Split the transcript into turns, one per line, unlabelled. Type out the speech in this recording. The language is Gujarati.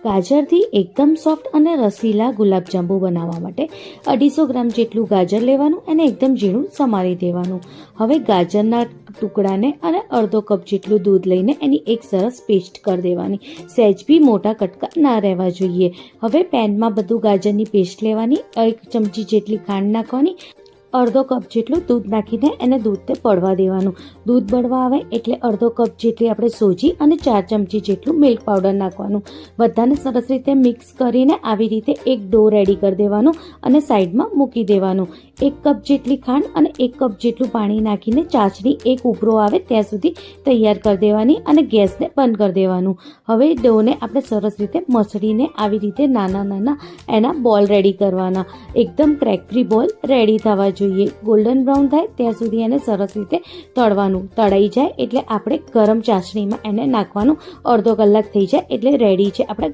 ગાજરથી એકદમ સોફ્ટ અને રસીલા ગુલાબજાંબુ બનાવવા માટે 250 ગ્રામ જેટલું ગાજર લેવાનું અને એકદમ ઝીણું સમારી દેવાનું. હવે ગાજરના ટુકડાને અને અડધો કપ જેટલું દૂધ લઈને એની એક સરસ પેસ્ટ કરી દેવાની. સહેજ બી મોટા કટકા ના રહેવા જોઈએ. હવે પેનમાં બધું ગાજરની પેસ્ટ લેવાની, 1 ચમચી જેટલી ખાંડ નાખવાની, અડધો કપ જેટલું દૂધ નાખીને એને દૂધને પડવા દેવાનું. દૂધ બળવા આવે એટલે અડધો કપ જેટલી આપણે સોજી અને 4 ચમચી જેટલું મિલ્ક પાવડર નાખવાનું. બધાને સરસ રીતે મિક્સ કરીને આવી રીતે એક ડો રેડી કરી દેવાનું અને સાઈડમાં મૂકી દેવાનું. 1 કપ જેટલી ખાંડ અને 1 કપ જેટલું પાણી નાખીને ચાસણી એક ઉભરો આવે ત્યાં સુધી તૈયાર કરી દેવાની અને ગેસને બંધ કરી દેવાનું. હવે ડોને આપણે સરસ રીતે મસળીને આવી રીતે નાના નાના એના બોલ રેડી કરવાના. એકદમ ક્રેક ફ્રી બોલ રેડી થવા જોઈએ. ગોલ્ડન બ્રાઉન થાય ત્યાં સુધી એને સરસ રીતે તળવાનું. તળાઈ જાય એટલે આપણે ગરમ ચાસણીમાં એને નાખવાનું. અડધો કલાક થઈ જાય એટલે રેડી છે આપણે